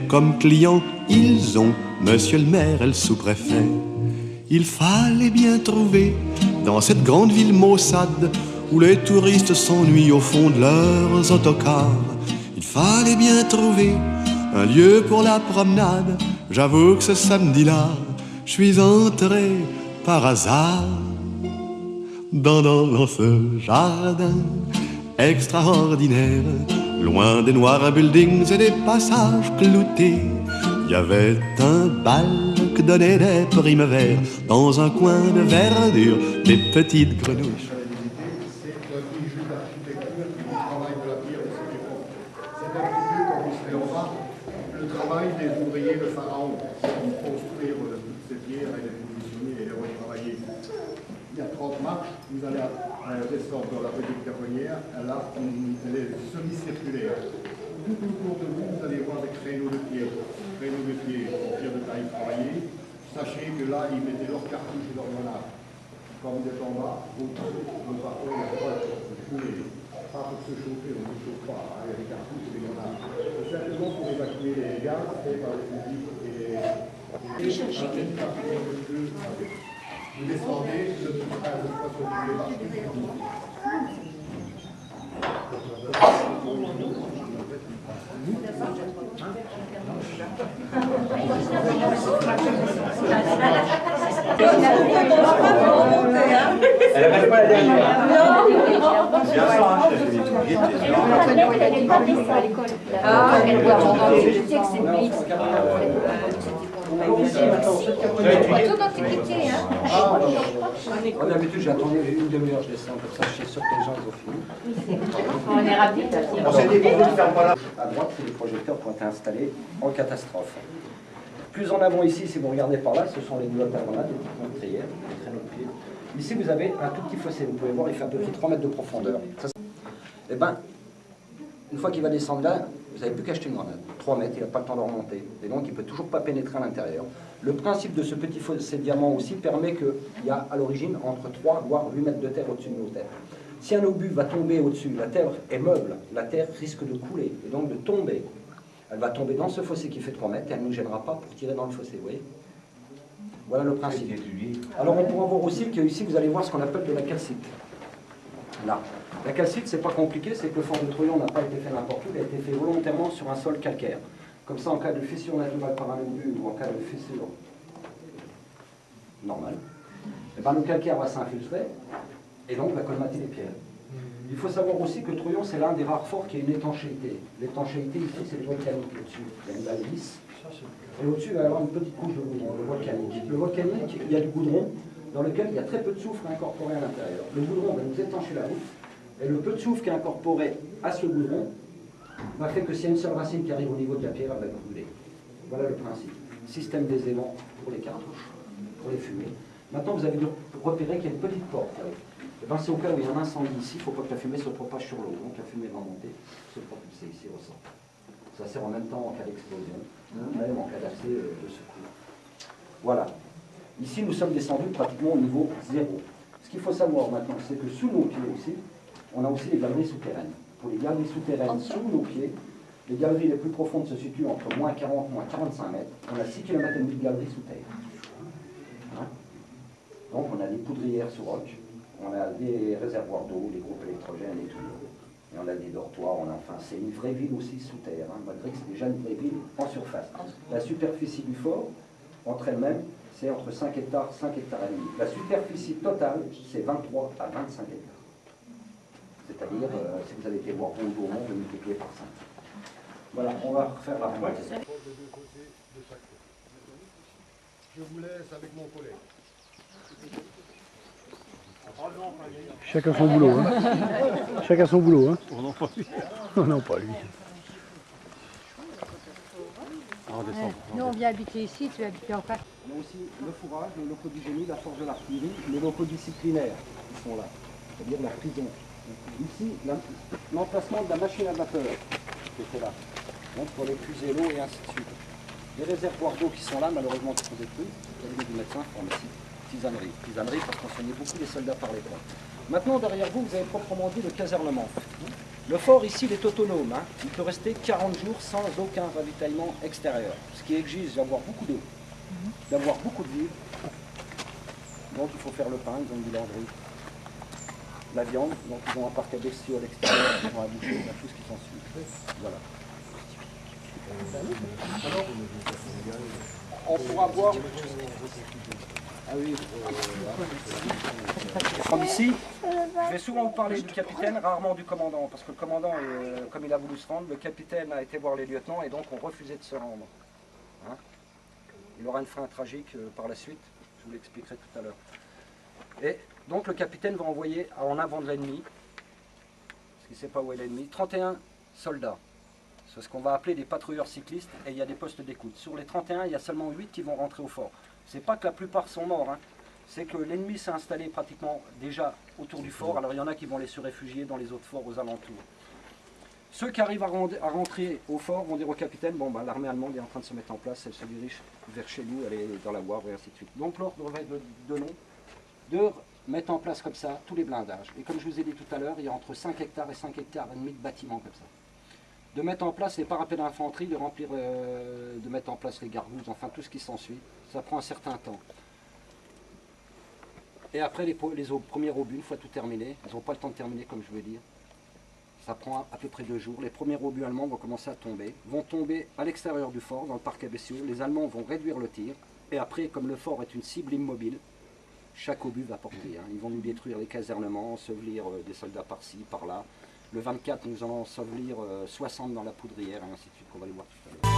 Comme client, ils ont monsieur le maire et le sous-préfet. Il fallait bien trouver dans cette grande ville maussade où les touristes s'ennuient au fond de leurs autocars. Il fallait bien trouver un lieu pour la promenade. J'avoue que ce samedi-là, je suis entré par hasard dans ce jardin extraordinaire. Loin des noirs buildings et des passages cloutés, il y avait un bal que donnait des primevères. Dans un coin de verdure, des petites grenouilles. C'est un bijou d'architecture qui travaille de la pierre de cette époque. C'est un petit peu, comme vous serez en bas, le travail des ouvriers de Pharaon, qui construire toutes ces pierres et les positionner et les retravailler. Il y a 30 marches, vous allez descendre dans la petite caponnière, là, elle est semi-circulaire. Tout autour de vous, vous allez voir des créneaux de pied en pierre de taille travaillée. Sachez que là, ils mettaient leurs cartouches et leurs grenades. Quand vous êtes en bas, vous partez la droite, vous pouvez pas pour se chauffer, on ne se chauffe pas, il y a des cartouches et des grenades. C'est simplement pour évacuer les gaz faits par les fusils et les... Vous descendez, je ne sais pas sur les marches. Elle n'avait pas la dernière. Non. Bien ça, je l'ai dit. D'habitude, j'attendais une demi-heure, je descends, comme ça je suis sûr que les gens ont fini. On est rapide. On s'est dit qu'on ne ferme pas là. À droite, c'est les projecteurs qui ont été installés en catastrophe. Plus en avant ici, si vous regardez par là, ce sont les goulottes à grenades, les petites meurtrières, les traîneaux de pied. Ici, vous avez un tout petit fossé, vous pouvez voir, il fait à peu près 3 mètres de profondeur. Et bien, une fois qu'il va descendre là, vous n'avez plus qu'à acheter une grenade. 3 mètres, il n'a pas le temps de remonter. Et donc, il ne peut toujours pas pénétrer à l'intérieur. Le principe de ce petit fossé de diamant aussi permet qu'il y a à l'origine entre 3 voire 8 mètres de terre au-dessus de nos terres. Si un obus va tomber au-dessus, la terre est meuble, la terre risque de couler et donc de tomber. Elle va tomber dans ce fossé qui fait 3 mètres et elle ne nous gênera pas pour tirer dans le fossé, vous voyez? Voilà le principe. Alors on pourra voir aussi qu'ici vous allez voir ce qu'on appelle de la calcite. Là. La calcite, c'est pas compliqué, c'est que le fort de Troyon n'a pas été fait n'importe où, il a été fait volontairement sur un sol calcaire. Comme ça, en cas de fissure naturelle par un obus ou en cas de fissure normale, et ben, le calcaire va s'infiltrer et donc va colmater les pierres. Il faut savoir aussi que Troyon, c'est l'un des rares forts qui a une étanchéité. L'étanchéité, ici, c'est le volcanique au-dessus. Il y a une balle lisse. Et au-dessus, il va y avoir une petite couche de goudron, le volcanique. Le volcanique, il y a du goudron dans lequel il y a très peu de soufre incorporé à l'intérieur. Le goudron va nous étancher la route, et le peu de soufre qui est incorporé à ce goudron va faire que s'il y a une seule racine qui arrive au niveau de la pierre, elle va brûler. Voilà le principe. Système des aimants pour les cartouches, pour les fumées. Maintenant, vous avez dû repérer qu'il y a une petite porte là. Et ben, c'est au cas où il y a un incendie ici, il ne faut pas que la fumée se propage sur l'eau. Donc la fumée va monter, se propulser ici au centre. Ça sert en même temps en cas d'explosion, même en cas d'accès de secours. Voilà. Ici, nous sommes descendus pratiquement au niveau 0. Ce qu'il faut savoir maintenant, c'est que sous nos pieds aussi, on a aussi les galeries souterraines. Pour les galeries souterraines sous nos pieds, les galeries les plus profondes se situent entre moins 40 moins 45 mètres. On a 6 km et demi de galeries sous terre. Hein? Donc on a des poudrières sous roc, on a des réservoirs d'eau, des groupes électrogènes et tout. Et on a des dortoirs, enfin, c'est une vraie ville aussi sous terre, hein, malgré que c'est déjà une vraie ville en surface. La superficie du fort, entre elles-mêmes, c'est entre 5 hectares, 5 hectares et demi. La superficie totale, c'est 23 à 25 hectares. C'est-à-dire, si vous avez été voir où au monde, multiplié par 5. Voilà, on va refaire la remontée. Je vous laisse avec mon collègue. Chacun son boulot, hein. Chacun son boulot, hein. Oh non, pas lui. Oh non, pas lui. Nous, on vient habiter ici, tu vas habiter en face. On a aussi le fourrage, le locaux du génie, la forge de l'artillerie, les locaux disciplinaires qui sont là, c'est-à-dire la prison. Ici, l'emplacement de la machine à vapeur qui était là, donc pour les fusées l'eau et ainsi de suite. Les réservoirs d'eau qui sont là, malheureusement, qui sont détruits, cabinet du médecin, pharmacie, tisanerie. Tisanerie parce qu'on soignait beaucoup les soldats par les bras. Maintenant, derrière vous, vous avez proprement dit le casernement. Le fort ici, il est autonome. Hein. Il peut rester 40 jours sans aucun ravitaillement extérieur. Ce qui exige d'avoir beaucoup d'eau, d'avoir beaucoup de vivres. Donc il faut faire le pain, ils ont une boulangerie. La viande, donc ils ont un parc à bestiaux à l'extérieur, ils ont à boucher, tout ce qui s'ensuit. Voilà. On pourra voir. Ah oui. Comme ici, je vais souvent vous parler du capitaine, rarement du commandant, parce que le commandant, comme il a voulu se rendre, le capitaine a été voir les lieutenants et donc on refusait de se rendre. Hein, il aura une fin tragique par la suite, je vous l'expliquerai tout à l'heure. Et donc le capitaine va envoyer en avant de l'ennemi, parce qu'il ne sait pas où est l'ennemi, 31 soldats. C'est ce qu'on va appeler des patrouilleurs cyclistes, et il y a des postes d'écoute. Sur les 31, il y a seulement 8 qui vont rentrer au fort. C'est pas que la plupart sont morts, hein. C'est que l'ennemi s'est installé pratiquement déjà autour du fort, alors il y en a qui vont aller se réfugier dans les autres forts aux alentours. Ceux qui arrivent à rentrer au fort vont dire au capitaine, bon ben l'armée allemande est en train de se mettre en place, elle se dirige vers chez nous, elle est dans la Loire, et ainsi de suite. Donc l'ordre va être de mettre en place comme ça tous les blindages. Et comme je vous ai dit tout à l'heure, il y a entre 5 hectares et 5 hectares et demi de bâtiments comme ça. De mettre en place les parapets d'infanterie, de remplir, de mettre en place les gargousses, enfin tout ce qui s'ensuit. Ça prend un certain temps. Et après les premiers obus, une fois tout terminé, ils n'ont pas le temps de terminer comme je veux dire. Ça prend à peu près 2 jours. Les premiers obus allemands vont commencer à tomber, vont tomber à l'extérieur du fort, dans le parc à bestiaux. Les Allemands vont réduire le tir. Et après, comme le fort est une cible immobile, chaque obus va porter. Hein. Ils vont nous détruire les casernements, ensevelir des soldats par-ci, par-là. Le 24, nous allons ensevelir 60 dans la poudrière, et ainsi de suite, qu'on va les voir tout à l'heure.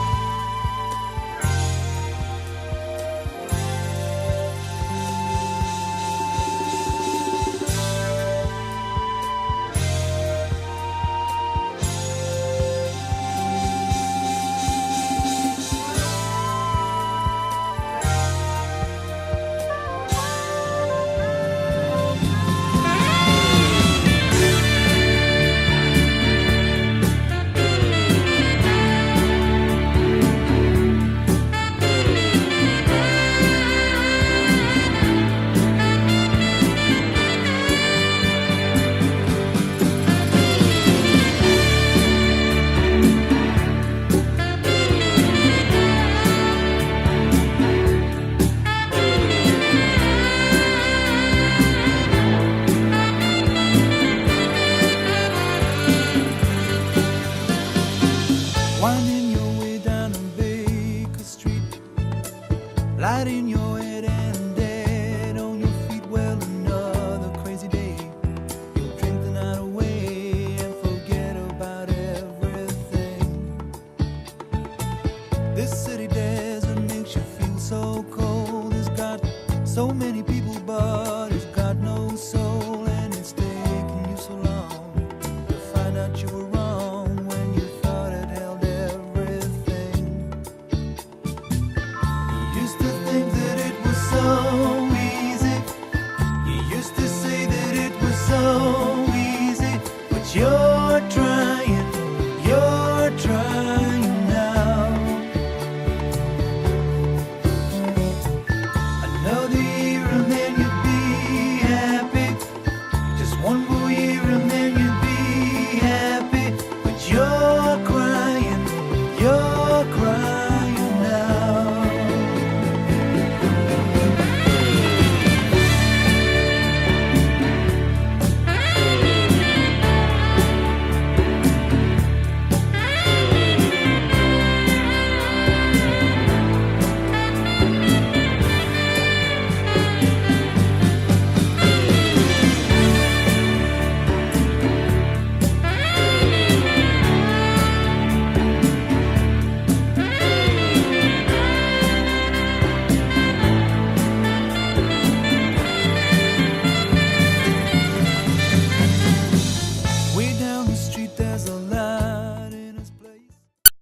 Winding your way down on Baker Street, lighting your head and dead on your feet. Well, another crazy day. You'll drink the night away and forget about everything. This city desert makes you feel so cold. It's got so many people, but